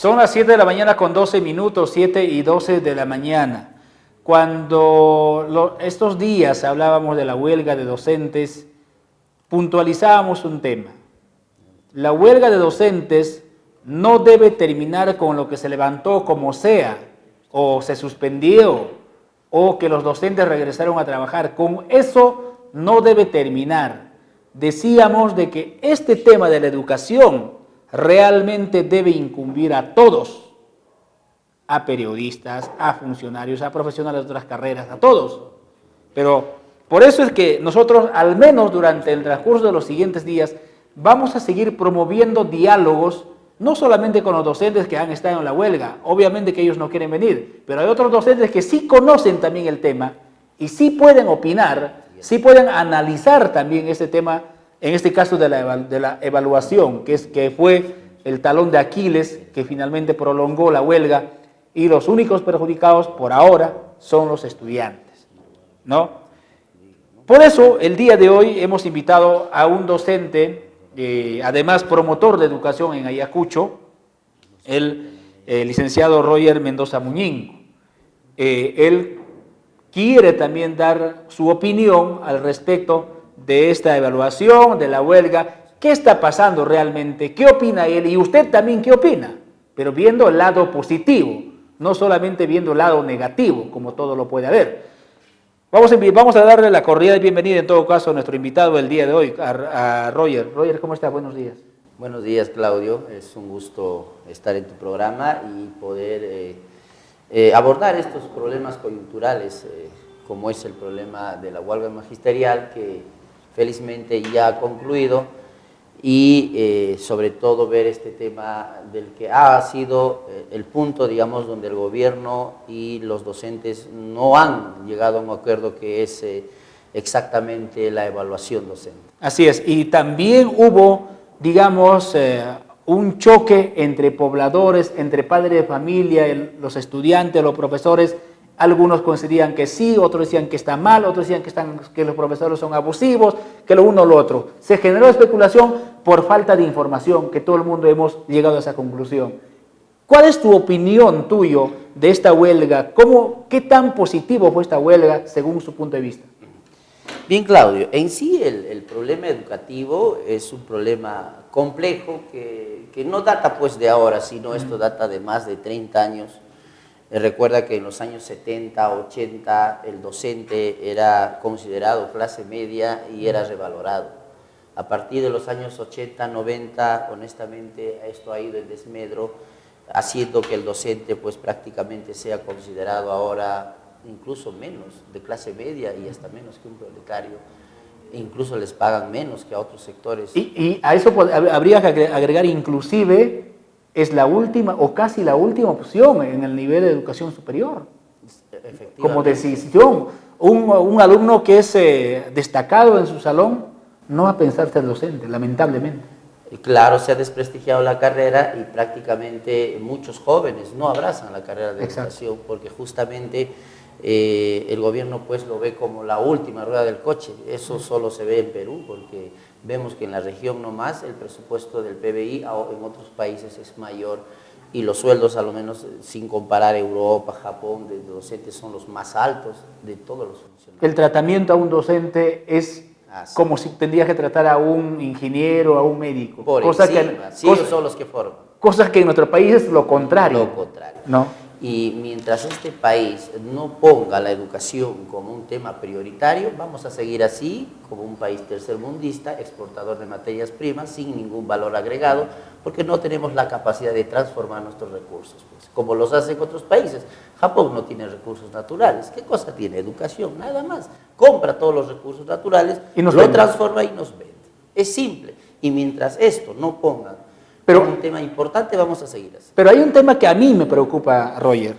Son las 7 de la mañana con 12 minutos, 7 y 12 de la mañana. Cuando estos días hablábamos de la huelga de docentes, puntualizábamos un tema. La huelga de docentes no debe terminar con lo que se levantó como sea, o se suspendió, o que los docentes regresaron a trabajar. Con eso no debe terminar. Decíamos de que este tema de la educación realmente debe incumbir a todos, a periodistas, a funcionarios, a profesionales de otras carreras, a todos. Pero por eso es que nosotros, al menos durante el transcurso de los siguientes días, vamos a seguir promoviendo diálogos, no solamente con los docentes que han estado en la huelga, obviamente que ellos no quieren venir, pero hay otros docentes que sí conocen también el tema y sí pueden opinar, sí pueden analizar también este tema, en este caso de la evaluación, que fue el talón de Aquiles que finalmente prolongó la huelga, y los únicos perjudicados por ahora son los estudiantes, ¿no? Por eso, el día de hoy hemos invitado a un docente, además promotor de educación en Ayacucho, el licenciado Roger Mendoza Muñín. Él quiere también dar su opinión al respecto de esta evaluación, de la huelga. ¿Qué está pasando realmente? ¿Qué opina él? Y usted también, ¿qué opina? Pero viendo el lado positivo, no solamente viendo el lado negativo, como todo lo puede haber. Vamos a darle la cordial bienvenida, en todo caso, a nuestro invitado del día de hoy, a Roger. Roger, ¿cómo está? Buenos días. Buenos días, Claudio. Es un gusto estar en tu programa y poder abordar estos problemas coyunturales, como es el problema de la huelga magisterial, que felizmente ya ha concluido, y sobre todo ver este tema del que ha sido el punto, digamos, donde el gobierno y los docentes no han llegado a un acuerdo, que es exactamente la evaluación docente. Así es, y también hubo, digamos, un choque entre pobladores, entre padres de familia, los estudiantes, los profesores. Algunos consideran que sí, otros decían que está mal, otros decían que los profesores son abusivos, que lo uno o lo otro. Se generó especulación por falta de información, que todo el mundo hemos llegado a esa conclusión. ¿Cuál es tu opinión tuyo de esta huelga? ¿Qué tan positivo fue esta huelga según su punto de vista? Bien, Claudio, en sí el problema educativo es un problema complejo que no data pues de ahora, sino esto data de más de 30 años. Recuerda que en los años 70, 80, el docente era considerado clase media y era revalorado. A partir de los años 80, 90, honestamente, esto ha ido en desmedro, haciendo que el docente pues prácticamente sea considerado ahora incluso menos de clase media y hasta menos que un proletario. Incluso les pagan menos que a otros sectores. Y a eso habría que agregar inclusive, es la última o casi la última opción en el nivel de educación superior. Como decisión, un alumno que es destacado en su salón no va a pensar ser docente, lamentablemente. Claro, se ha desprestigiado la carrera y prácticamente muchos jóvenes no abrazan la carrera de educación porque justamente el gobierno pues lo ve como la última rueda del coche. Eso solo se ve en Perú porque vemos que en la región nomás el presupuesto del PBI en otros países es mayor y los sueldos, a lo menos sin comparar Europa, Japón, de docentes son los más altos de todos los funcionarios. El tratamiento a un docente es como si tendría que tratar a un ingeniero, a un médico. Por encima, ellos son los que forman. Cosas que en nuestro país es lo contrario. Lo contrario. ¿No? Y mientras este país no ponga la educación como un tema prioritario, vamos a seguir así, como un país tercermundista, exportador de materias primas, sin ningún valor agregado, porque no tenemos la capacidad de transformar nuestros recursos, pues, como los hacen otros países. Japón no tiene recursos naturales. ¿Qué cosa tiene? Educación, nada más. Compra todos los recursos naturales, y lo transforma y nos vende. Es simple. Y mientras esto no ponga un tema importante, vamos a seguir así. Pero hay un tema que a mí me preocupa, Roger.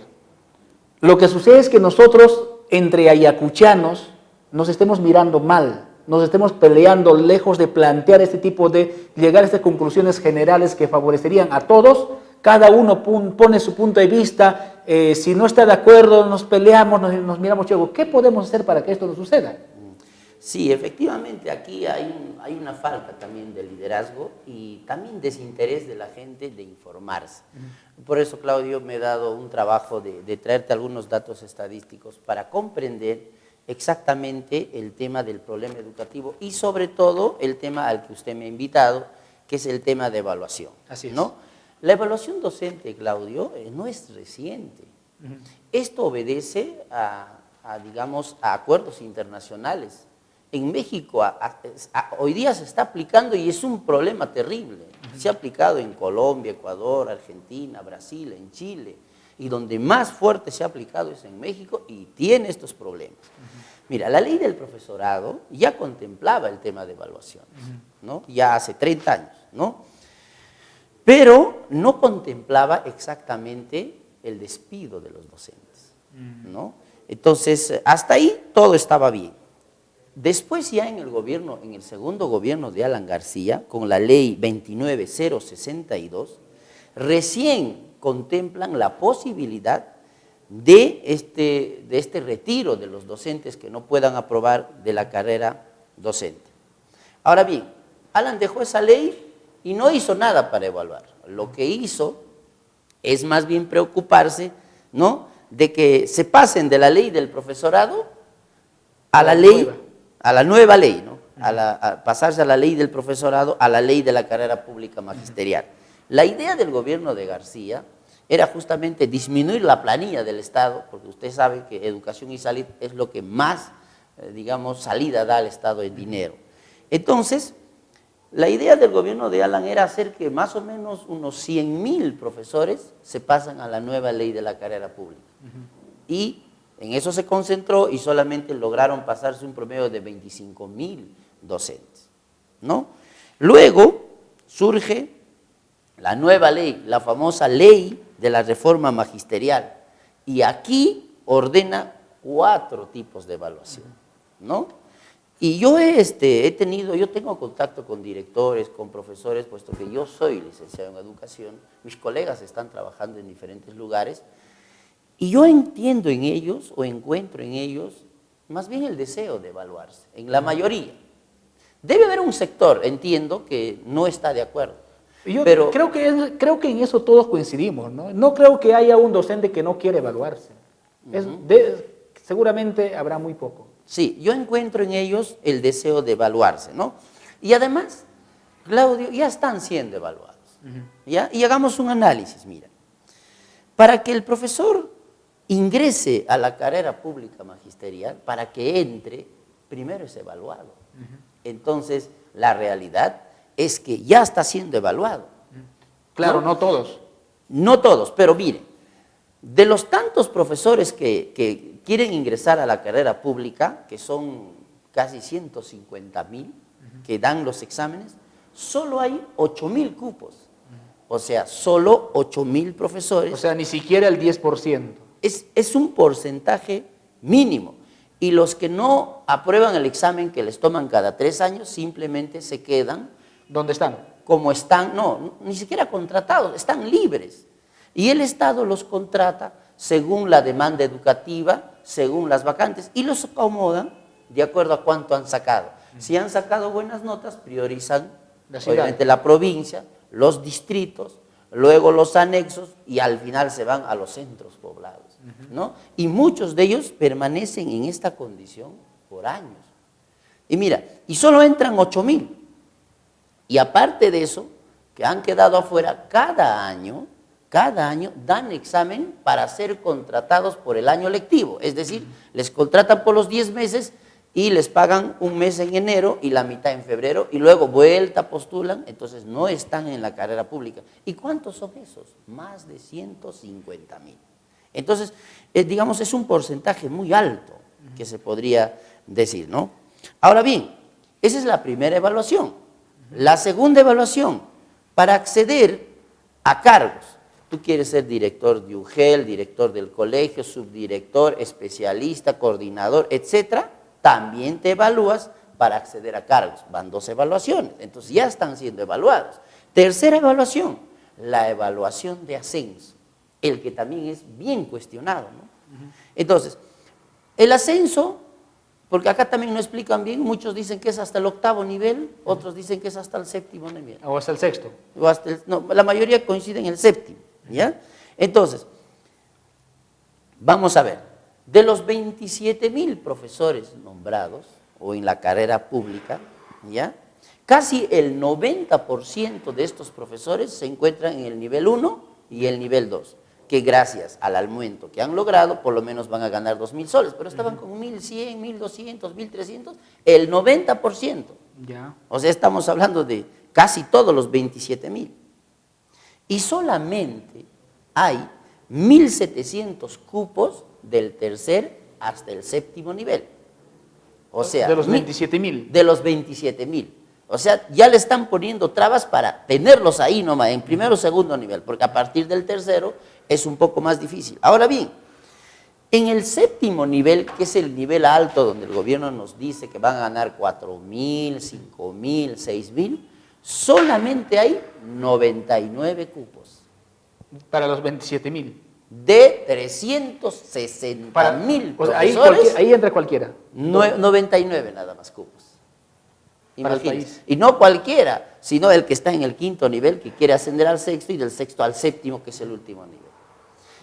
Lo que sucede es que nosotros, entre ayacuchanos, nos estemos mirando mal, nos estemos peleando lejos de plantear este tipo de, llegar a estas conclusiones generales que favorecerían a todos. Cada uno pone su punto de vista, si no está de acuerdo, nos peleamos, nos miramos luego. ¿Qué podemos hacer para que esto no suceda? Sí, efectivamente, aquí hay una falta también de liderazgo y también desinterés de la gente de informarse. Por eso, Claudio, me he dado un trabajo de traerte algunos datos estadísticos para comprender exactamente el tema del problema educativo y sobre todo el tema al que usted me ha invitado, que es el tema de evaluación. Así es. ¿No? La evaluación docente, Claudio, no es reciente. Esto obedece digamos, a acuerdos internacionales. En México hoy día se está aplicando y es un problema terrible. Se ha aplicado en Colombia, Ecuador, Argentina, Brasil, en Chile. Y donde más fuerte se ha aplicado es en México y tiene estos problemas. Mira, la ley del profesorado ya contemplaba el tema de evaluaciones, ¿no? Ya hace 30 años, ¿no? Pero no contemplaba exactamente el despido de los docentes, ¿no? Entonces, hasta ahí todo estaba bien. Después ya en el gobierno, en el segundo gobierno de Alan García, con la ley 29062, recién contemplan la posibilidad de este retiro de los docentes que no puedan aprobar de la carrera docente. Ahora bien, Alan dejó esa ley y no hizo nada para evaluar. Lo que hizo es más bien preocuparse, ¿no?, de que se pasen de la ley del profesorado a la nueva ley, ¿no? A pasarse a la ley del profesorado, a la ley de la carrera pública magisterial. La idea del gobierno de García era justamente disminuir la planilla del Estado, porque usted sabe que educación y salud es lo que más, digamos, salida da al Estado en dinero. Entonces, la idea del gobierno de Alan era hacer que más o menos unos 100.000 profesores se pasan a la nueva ley de la carrera pública. Y en eso se concentró y solamente lograron pasarse un promedio de 25.000 docentes, ¿no? Luego surge la nueva ley, la famosa ley de la reforma magisterial. Y aquí ordena 4 tipos de evaluación, ¿no? Y yo yo tengo contacto con directores, con profesores, puesto que yo soy licenciado en educación, mis colegas están trabajando en diferentes lugares, y yo entiendo en ellos, o encuentro en ellos, más bien el deseo de evaluarse, en la mayoría. Debe haber un sector, entiendo, que no está de acuerdo. Pero creo que en eso todos coincidimos, ¿no? No creo que haya un docente que no quiera evaluarse. Seguramente habrá muy poco. Sí, yo encuentro en ellos el deseo de evaluarse, ¿no? Y además, Claudio, ya están siendo evaluados, ¿ya? Y hagamos un análisis, mira. Para que el profesor ingrese a la carrera pública magisterial, para que entre, primero es evaluado. Entonces, la realidad es que ya está siendo evaluado. Claro, no todos. No todos, pero miren, de los tantos profesores que quieren ingresar a la carrera pública, que son casi 150.000 que dan los exámenes, solo hay 8.000 cupos. O sea, solo 8.000 profesores. O sea, ni siquiera el 10%. Es un porcentaje mínimo. Y los que no aprueban el examen, que les toman cada 3 años, simplemente se quedan. ¿Dónde están? Como están, no, ni siquiera contratados, están libres. Y el Estado los contrata según la demanda educativa, según las vacantes, y los acomodan de acuerdo a cuánto han sacado. Si han sacado buenas notas, priorizan obviamente la provincia, los distritos, luego los anexos, y al final se van a los centros poblados, ¿no? Y muchos de ellos permanecen en esta condición por años. Y mira, y solo entran 8.000. Y aparte de eso, que han quedado afuera, cada año dan examen para ser contratados por el año lectivo. Es decir, les contratan por los 10 meses y les pagan un mes en enero y la mitad en febrero, y luego vuelta postulan, entonces no están en la carrera pública. ¿Y cuántos son esos? Más de 150.000. Entonces, digamos, es un porcentaje muy alto que se podría decir, ¿no? Ahora bien, esa es la primera evaluación. La segunda evaluación, para acceder a cargos. Tú quieres ser director de UGEL, director del colegio, subdirector, especialista, coordinador, etcétera, también te evalúas para acceder a cargos. Van 2 evaluaciones, entonces ya están siendo evaluados. Tercera evaluación, la evaluación de ascenso, el que también es bien cuestionado, ¿no? Entonces, el ascenso Porque acá también no explican bien, muchos dicen que es hasta el 8º nivel, otros dicen que es hasta el 7º nivel. O hasta el 6º. O hasta no, la mayoría coincide en el 7º, ¿ya? Entonces, vamos a ver, de los 27.000 profesores nombrados, o en la carrera pública, ¿ya? Casi el 90% de estos profesores se encuentran en el nivel 1 y el nivel 2, que gracias al aumento que han logrado, por lo menos van a ganar 2.000 soles, pero estaban con 1.100, 1.200, 1.300, el 90%. Ya. O sea, estamos hablando de casi todos los 27.000. Y solamente hay 1.700 cupos del tercer hasta el 7º nivel. O sea, de los 27.000. De los 27.000. O sea, ya le están poniendo trabas para tenerlos ahí nomás, en primero o segundo nivel, porque a partir del tercero es un poco más difícil. Ahora bien, en el 7º nivel, que es el nivel alto, donde el gobierno nos dice que van a ganar 4.000, 5.000, 6.000, solamente hay 99 cupos. Para los 27.000. De 360.000 profesores. Ahí entra cualquiera. 99 nada más cupos. Para el Imagínense. país. Y no cualquiera, sino el que está en el 5º nivel, que quiere ascender al 6º, y del 6º al 7º, que es el último nivel.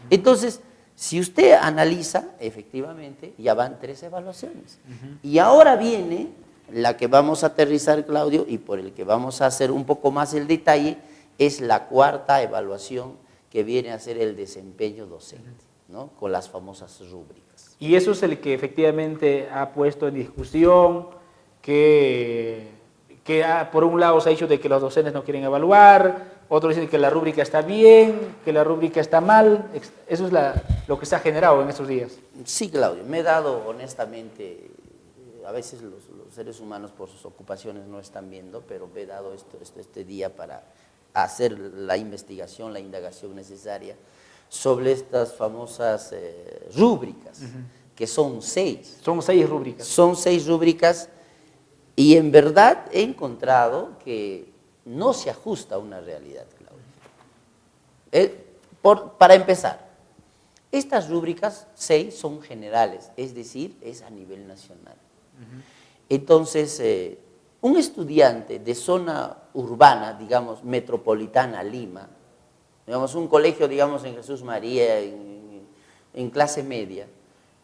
Entonces, si usted analiza, efectivamente, ya van 3 evaluaciones. Y ahora viene la que vamos a aterrizar, Claudio, y por el que vamos a hacer un poco más el detalle, es la 4ª evaluación, que viene a ser el desempeño docente, ¿no? Con las famosas rúbricas. Y eso es el que efectivamente ha puesto en discusión, que por un lado se ha dicho de que los docentes no quieren evaluar, otros dicen que la rúbrica está bien, que la rúbrica está mal. Eso es lo que se ha generado en estos días. Sí, Claudio, me he dado honestamente, a veces los seres humanos por sus ocupaciones no están viendo, pero me he dado este día para hacer la investigación, la indagación necesaria sobre estas famosas rúbricas, que son 6. Son 6 rúbricas. Son 6 rúbricas, y en verdad he encontrado que no se ajusta a una realidad, Claudio. Para empezar, estas rúbricas 6 son generales, es decir, es a nivel nacional. Entonces, un estudiante de zona urbana, digamos, metropolitana, Lima, digamos, un colegio, digamos, en Jesús María, en clase media,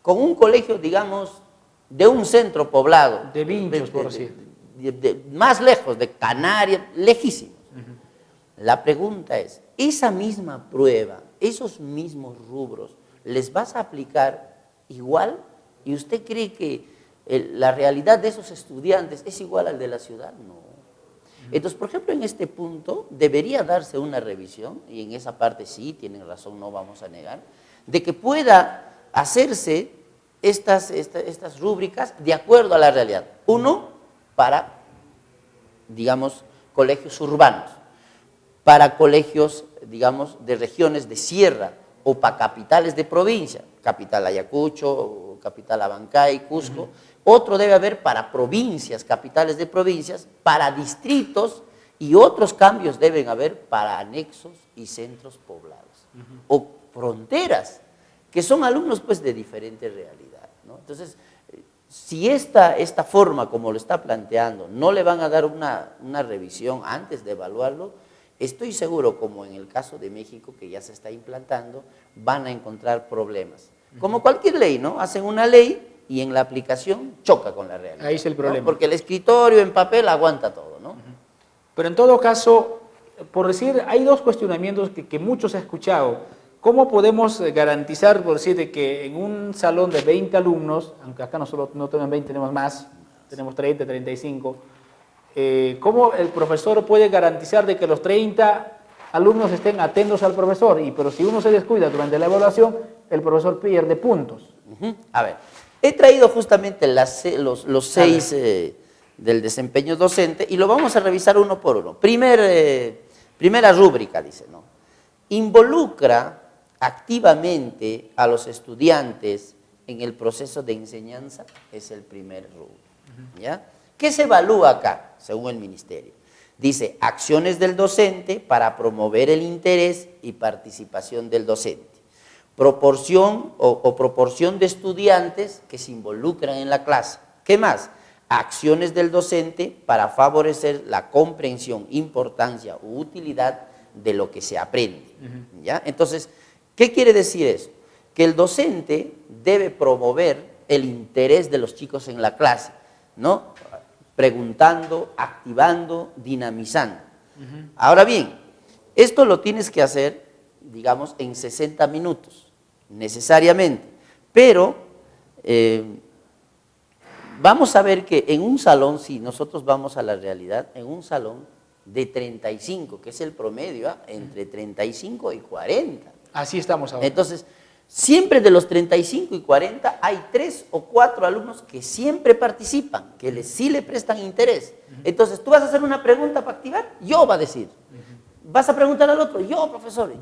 con un colegio, digamos, de un centro poblado. De Vinchos, por decir. Más lejos, de Canarias, lejísimos. La pregunta es, esa misma prueba, esos mismos rubros, ¿les vas a aplicar igual? ¿Y usted cree que la realidad de esos estudiantes es igual al de la ciudad? No. Entonces, por ejemplo, en este punto debería darse una revisión, y en esa parte sí, tienen razón, no vamos a negar, de que pueda hacerse estas rúbricas de acuerdo a la realidad. Uno, para, digamos, colegios urbanos, para colegios, digamos, de regiones de sierra, o para capitales de provincia, capital Ayacucho, capital Abancay, Cusco. Otro debe haber para provincias, capitales de provincias, para distritos, y otros cambios deben haber para anexos y centros poblados, o fronteras, que son alumnos pues de diferente realidad, ¿no? Entonces, si esta forma como lo está planteando no le van a dar una revisión antes de evaluarlo, estoy seguro, como en el caso de México, que ya se está implantando, van a encontrar problemas. Como cualquier ley, ¿no? Hacen una ley y en la aplicación choca con la realidad. Ahí es el problema. ¿No? Porque el escritorio en papel aguanta todo, ¿no? Pero en todo caso, por decir, hay 2 cuestionamientos que muchos he escuchado. ¿Cómo podemos garantizar, por decir, de que en un salón de 20 alumnos, aunque acá no tenemos 20, tenemos más, tenemos 30, 35, ¿cómo el profesor puede garantizar de que los 30 alumnos estén atentos al profesor? Pero si uno se descuida durante la evaluación, el profesor pierde puntos. A ver, he traído justamente los 6 del desempeño docente, y lo vamos a revisar uno por uno. Primera rúbrica, dice, ¿no? Involucra activamente a los estudiantes en el proceso de enseñanza, es el primer rubro, ¿ya? ¿Qué se evalúa acá, según el ministerio? Dice, acciones del docente para promover el interés y participación del docente. Proporción o proporción de estudiantes que se involucran en la clase. ¿Qué más? Acciones del docente para favorecer la comprensión, importancia u utilidad de lo que se aprende. ¿Ya? Entonces, ¿qué quiere decir eso? Que el docente debe promover el interés de los chicos en la clase, ¿no? Preguntando, activando, dinamizando. Ahora bien, esto lo tienes que hacer, digamos, en 60 minutos, necesariamente, pero vamos a ver que en un salón, si nosotros vamos a la realidad, en un salón de 35, que es el promedio, entre 35 y 40. Así estamos ahora. Entonces, siempre de los 35 y 40 hay 3 o 4 alumnos que siempre participan, que sí le prestan interés. Entonces, tú vas a hacer una pregunta para activar, yo va a decir. Vas a preguntar al otro, yo profesor,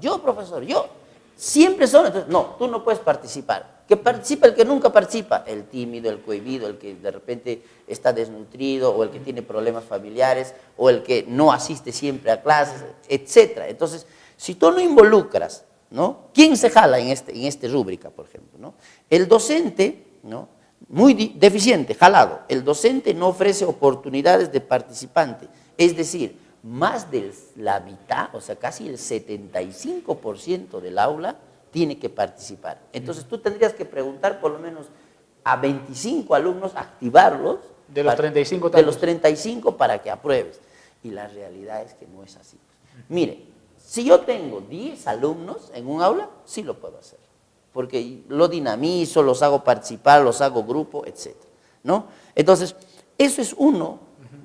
yo. Siempre son, entonces, no, tú no puedes participar. Que participa el que nunca participa, el tímido, el cohibido, el que de repente está desnutrido, o el que tiene problemas familiares, o el que no asiste siempre a clases, etc. Entonces, si tú no involucras, ¿no? ¿Quién se jala en esta rúbrica, por ejemplo? ¿No? El docente, ¿no? Muy deficiente, jalado. El docente no ofrece oportunidades de participante, es decir, más de la mitad, o sea, casi el 75% del aula tiene que participar. Entonces tú tendrías que preguntar por lo menos a 25 alumnos, activarlos. De los 35 de los 35 para que apruebes. Y la realidad es que no es así. Mire, si yo tengo 10 alumnos en un aula, sí lo puedo hacer. Porque lo dinamizo, los hago participar, los hago grupo, etc. ¿No? Entonces, eso es uno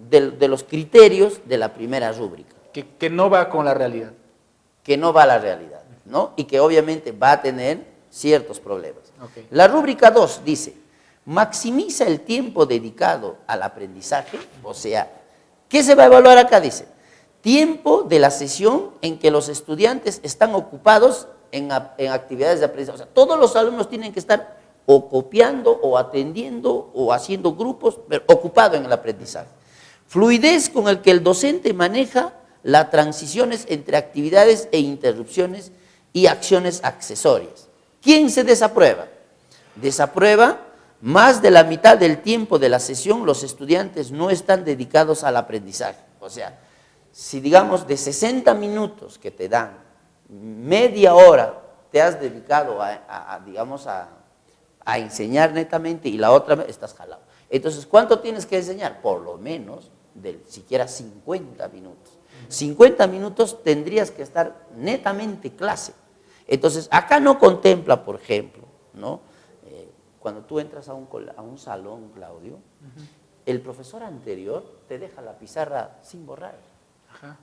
de los criterios de la primera rúbrica. Que no va con la realidad. Que no va a la realidad, ¿no? Y que obviamente va a tener ciertos problemas. Okay. La rúbrica 2 dice, maximiza el tiempo dedicado al aprendizaje, o sea, ¿qué se va a evaluar acá? Dice, tiempo de la sesión en que los estudiantes están ocupados en actividades de aprendizaje. O sea, todos los alumnos tienen que estar o copiando, o atendiendo, o haciendo grupos, pero ocupado en el aprendizaje. Fluidez con el que el docente maneja las transiciones entre actividades e interrupciones y acciones accesorias. ¿Quién se desaprueba? Desaprueba más de la mitad del tiempo de la sesión, los estudiantes no están dedicados al aprendizaje. O sea, si digamos de 60 minutos que te dan, media hora te has dedicado digamos, a enseñar netamente y la otra estás jalado. Entonces, ¿cuánto tienes que enseñar? Por lo menos, siquiera 50 minutos. 50 minutos tendrías que estar netamente clase. Entonces, acá no contempla, por ejemplo, ¿no? Cuando tú entras a un salón, Claudio, el profesor anterior te deja la pizarra sin borrar.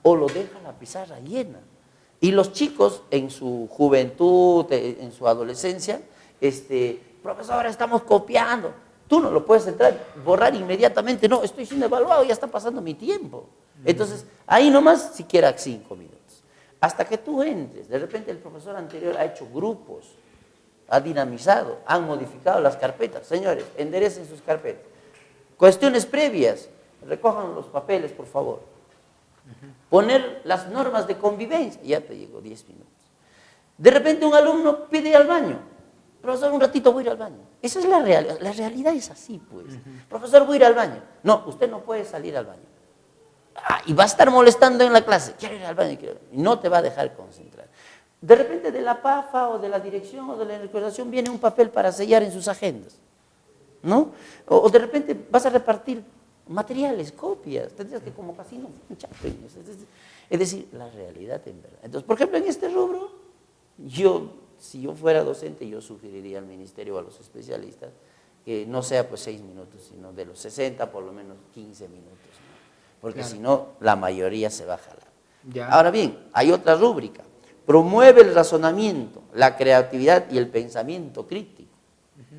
O lo deja la pizarra llena. Y los chicos en su juventud, en su adolescencia, profesor, estamos copiando. Tú no lo puedes entrar, borrar inmediatamente. No, estoy siendo evaluado, ya está pasando mi tiempo. Entonces, ahí nomás siquiera 5 minutos. Hasta que tú entres, de repente el profesor anterior ha hecho grupos, ha dinamizado, han modificado las carpetas. Señores, enderecen sus carpetas. Cuestiones previas, recojan los papeles, por favor. Poner las normas de convivencia, ya te llegó 10 minutos. De repente un alumno pide ir al baño. Profesor, un ratito voy a ir al baño. Esa es la realidad. La realidad es así, pues. Profesor, voy a ir al baño. No, usted no puede salir al baño. Y va a estar molestando en la clase. Quiero ir al baño. Y no te va a dejar concentrar. De repente de la PAFA o de la dirección o de la recordación viene un papel para sellar en sus agendas. ¿No? O de repente vas a repartir materiales, copias. Tendrías que como casino, es decir, la realidad en verdad. Entonces, por ejemplo, en este rubro, si yo fuera docente, yo sugeriría al ministerio o a los especialistas que no sea pues 6 minutos, sino de los 60 por lo menos 15 minutos, ¿no? Porque claro, si no, la mayoría se va a jalar. Ya. Ahora bien, hay otra rúbrica. Promueve el razonamiento, la creatividad y el pensamiento crítico,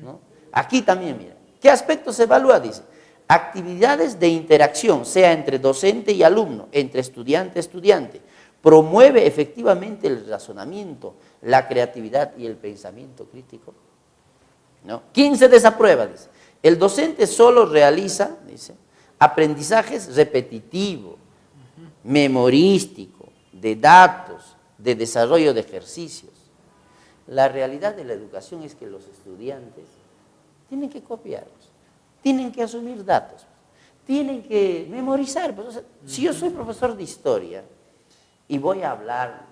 ¿no? Aquí también, mira, ¿qué aspectos se evalúa? Dice, actividades de interacción, sea entre docente y alumno, entre estudiante y estudiante. Promueve efectivamente el razonamiento, la creatividad y el pensamiento crítico, ¿no? ¿Quién se desaprueba? Dice, el docente solo realiza, dice, aprendizajes repetitivos, memorísticos, de datos, de desarrollo de ejercicios. La realidad de la educación es que los estudiantes tienen que copiarlos. tienen que asumir datos, tienen que memorizar. Pues, o sea, si yo soy profesor de historia y voy a hablar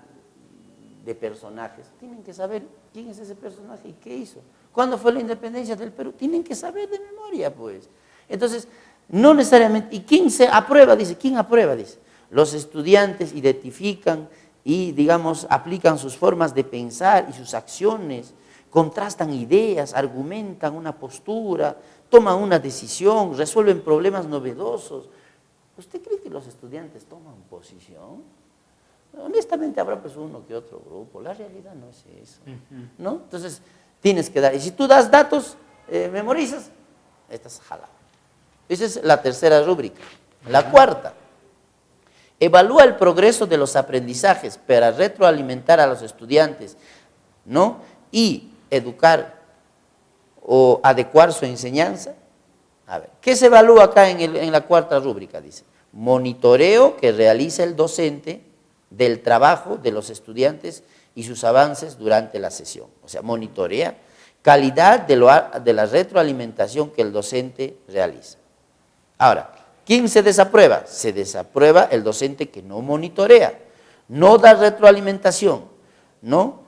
de personajes, tienen que saber quién es ese personaje y qué hizo. ¿Cuándo fue la independencia del Perú? Tienen que saber de memoria, pues. Entonces, no necesariamente, ¿y quién se aprueba? Dice, ¿quién aprueba? Dice, los estudiantes identifican y, digamos, aplican sus formas de pensar y sus acciones, contrastan ideas, argumentan una postura, toman una decisión, resuelven problemas novedosos. ¿Usted cree que los estudiantes toman posición? Honestamente habrá pues uno que otro grupo, la realidad no es eso, ¿no? Entonces, tienes que dar, y si tú das datos, memorizas, estás jalado. Esa es la tercera rúbrica. La cuarta, evalúa el progreso de los aprendizajes para retroalimentar a los estudiantes, ¿no? Y educar o adecuar su enseñanza. A ver, ¿qué se evalúa acá en la cuarta rúbrica? Dice, monitoreo que realiza el docente del trabajo de los estudiantes y sus avances durante la sesión. O sea, monitorea calidad de la retroalimentación que el docente realiza. Ahora, ¿quién se desaprueba? Se desaprueba el docente que no monitorea, no da retroalimentación, ¿no?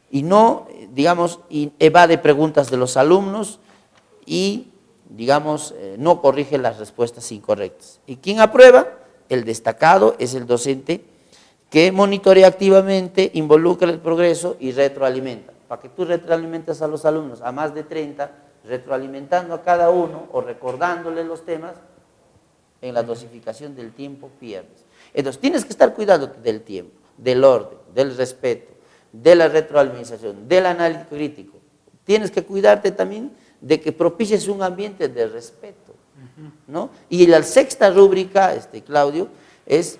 Y no, digamos, evade preguntas de los alumnos y, digamos, no corrige las respuestas incorrectas. ¿Y quién aprueba? El destacado es el docente que monitorea activamente, involucra el progreso y retroalimenta. Para que tú retroalimentes a los alumnos, a más de 30, retroalimentando a cada uno o recordándole los temas, en la dosificación del tiempo pierdes. Entonces, tienes que estar cuidándote del tiempo, del orden, del respeto, de la retroalimentación, del análisis crítico. Tienes que cuidarte también de que propicies un ambiente de respeto, ¿no? Y la sexta rúbrica, Claudio, es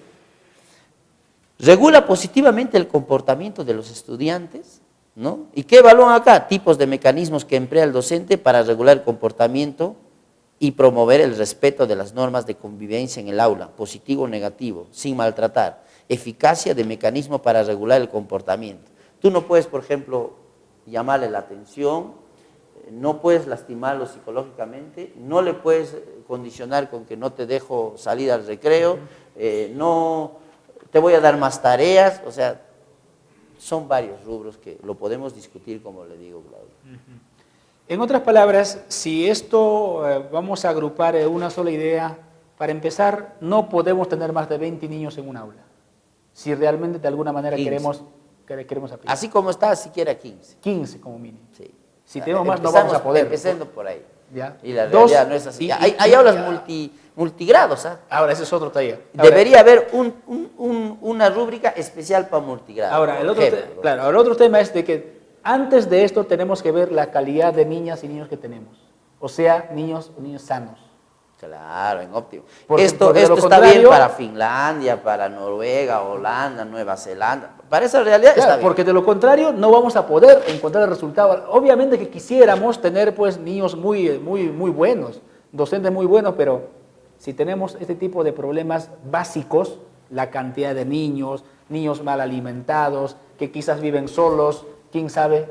regula positivamente el comportamiento de los estudiantes, ¿no? ¿Y qué evalúan acá? Tipos de mecanismos que emplea el docente para regular el comportamiento y promover el respeto de las normas de convivencia en el aula, positivo o negativo, sin maltratar. Eficacia de mecanismo para regular el comportamiento. Tú no puedes, por ejemplo, llamarle la atención, no puedes lastimarlo psicológicamente, no le puedes condicionar con que no te dejo salir al recreo, no te voy a dar más tareas, o sea, son varios rubros que lo podemos discutir, como le digo, Claudio. En otras palabras, si esto vamos a agrupar en una sola idea, para empezar, no podemos tener más de 20 niños en un aula, si realmente de alguna manera 15. queremos aplicar. Así como está, siquiera 15. 15 como mínimo. Sí. Si tenemos más, no vamos a poder. Empezando por ahí. ¿Ya? Y la realidad no es así. Hay aulas multigrados. ¿Ah? Ahora, ese es otro taller. Ahora, debería haber una rúbrica especial para multigrado. Ahora, el otro tema es de que antes de esto tenemos que ver la calidad de niñas y niños que tenemos. O sea, niños sanos. Claro, en óptimo. Porque Esto está bien para Finlandia, para Noruega, Holanda, Nueva Zelanda. Para esa realidad claro, está bien. porque de lo contrario no vamos a poder encontrar el resultado. Obviamente que quisiéramos tener pues niños muy buenos, docentes muy buenos, pero si tenemos este tipo de problemas básicos, la cantidad de niños mal alimentados, que quizás viven solos, quién sabe,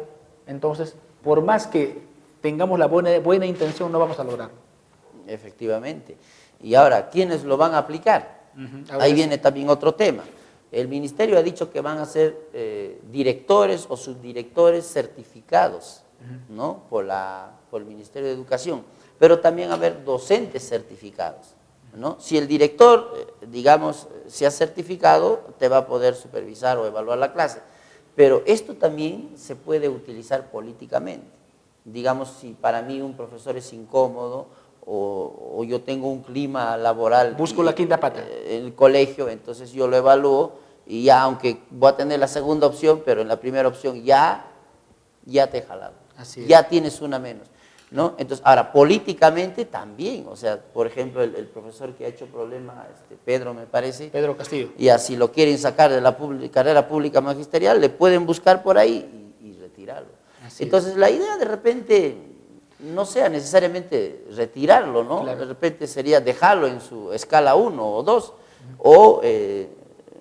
entonces por más que tengamos la buena intención no vamos a lograrlo. Efectivamente. Y ahora, ¿quiénes lo van a aplicar? Ahí viene también otro tema. El ministerio ha dicho que van a ser directores o subdirectores certificados, ¿no? por el Ministerio de Educación, pero también va a haber docentes certificados, ¿no? Si el director, digamos, se ha certificado, te va a poder supervisar o evaluar la clase, pero esto también se puede utilizar políticamente. Digamos, si para mí un profesor es incómodo o yo tengo un clima laboral, busco la quinta pata en el colegio, entonces yo lo evalúo y ya, aunque voy a tener la segunda opción, pero en la primera opción ya te he jalado, ya tienes una menos, ¿no? Entonces, ahora, políticamente también, o sea, por ejemplo, el profesor que ha hecho problema, Pedro me parece, Pedro Castillo, y así lo quieren sacar de la carrera pública magisterial, le pueden buscar por ahí y retirarlo. Entonces, la idea de repente no sea necesariamente retirarlo, ¿no? Claro. De repente sería dejarlo en su escala 1 o 2, o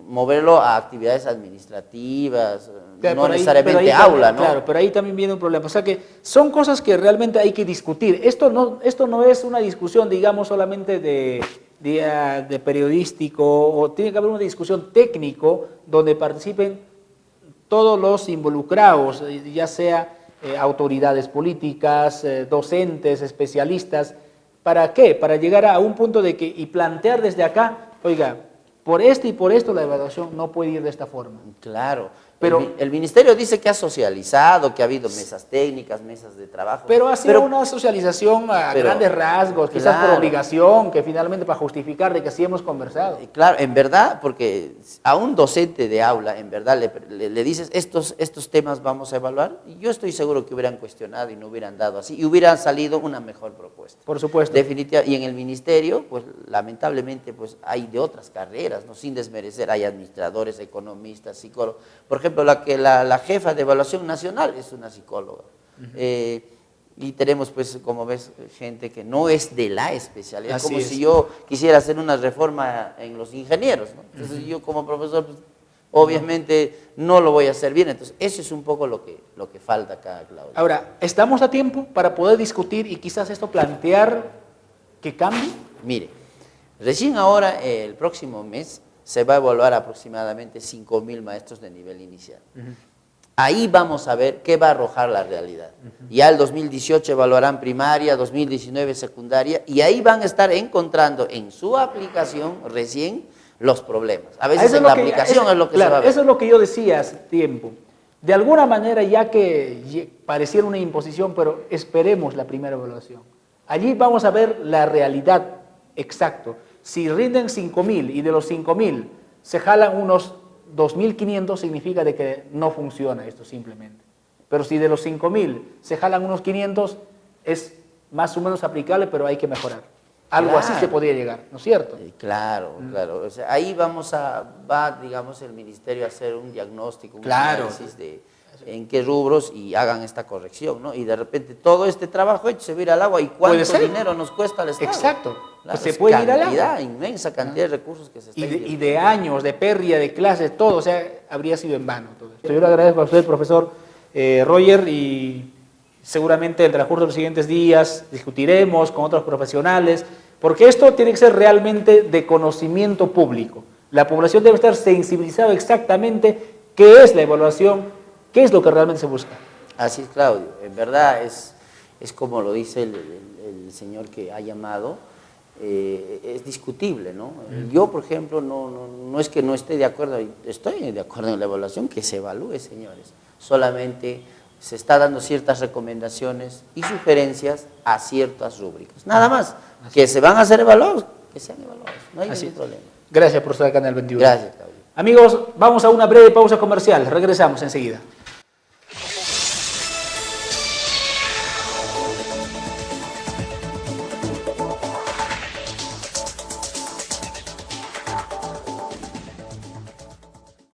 moverlo a actividades administrativas, Claro, no pero ahí- necesariamente pero ahí aula, también- ¿no? Claro, pero ahí también viene un problema. O sea que son cosas que realmente hay que discutir. Esto no es una discusión, digamos, solamente de periodístico, o tiene que haber una discusión técnico donde participen todos los involucrados, ya sea autoridades políticas, docentes, especialistas. ¿Para qué? Para llegar a un punto de que, y plantear desde acá, oiga, por esto y por esto la evaluación no puede ir de esta forma. Claro, Pero- el ministerio dice que ha socializado, que ha habido mesas técnicas, mesas de trabajo. Pero ha sido una socialización a pero- grandes rasgos, quizás por claro. obligación, que finalmente para justificar de que sí hemos conversado. Claro, en verdad, porque a un docente de aula, en verdad, le dices, estos temas vamos a evaluar, y yo estoy seguro que hubieran cuestionado y no hubieran dado así, y hubiera salido una mejor propuesta. Por supuesto. Definitivamente, y en el ministerio, pues lamentablemente, pues hay de otras carreras, ¿no? Sin desmerecer, hay administradores, economistas, psicólogos. Por ejemplo, la jefa de evaluación nacional es una psicóloga. Y tenemos, pues, como ves, gente que no es de la especialidad. Así Como es. si yo quisiera hacer una reforma en los ingenieros, ¿no? Entonces yo como profesor, pues, obviamente no lo voy a hacer bien. Entonces eso es un poco lo que falta acá, Claudio. Ahora, ¿estamos a tiempo para poder discutir y quizás esto plantear que cambie? Mire, recién ahora, el próximo mes, se va a evaluar aproximadamente 5.000 maestros de nivel inicial. Ahí vamos a ver qué va a arrojar la realidad. Ya el 2018 evaluarán primaria, 2019 secundaria, y ahí van a estar encontrando en su aplicación recién los problemas. A veces Eso en lo la que- aplicación es lo que claro, se va a ver. Eso es lo que yo decía hace tiempo. De alguna manera, ya que pareciera una imposición, pero esperemos la primera evaluación. Allí vamos a ver la realidad exacto. Si rinden 5.000 y de los 5.000 se jalan unos 2.500, significa de que no funciona esto simplemente. Pero si de los 5.000 se jalan unos 500, es más o menos aplicable, pero hay que mejorar. Algo así Claro. se podría llegar, ¿no es cierto? Claro, claro. O sea, ahí va, digamos, el ministerio a hacer un diagnóstico, un Claro. análisis de en qué rubros y hagan esta corrección, ¿no? Y de repente todo este trabajo hecho se va a ir al agua. ¿Y Puede cuánto ser. dinero nos cuesta al Estado? Exacto. Claro, Pues se es puede ir al cantidad, agua. inmensa cantidad de recursos que se está Y de invirtiendo. años, de pérdida, de clases, todo, o sea, habría sido en vano todo esto. Yo le agradezco a usted, profesor Roger, y seguramente en el transcurso de los siguientes días discutiremos con otros profesionales, porque esto tiene que ser realmente de conocimiento público. La población debe estar sensibilizada exactamente qué es la evaluación, qué es lo que realmente se busca. Así es, Claudio. En verdad es como lo dice el señor que ha llamado, es discutible, ¿no? Yo, por ejemplo, no es que no esté de acuerdo, estoy de acuerdo en la evaluación, que se evalúe, señores. Solamente se está dando ciertas recomendaciones y sugerencias a ciertas rúbricas. Nada más, que se van a hacer evaluados, que sean evaluados, no hay Así ningún es. problema. Gracias por estar acá en el 21. Gracias, Claudio. Amigos, vamos a una breve pausa comercial, regresamos enseguida.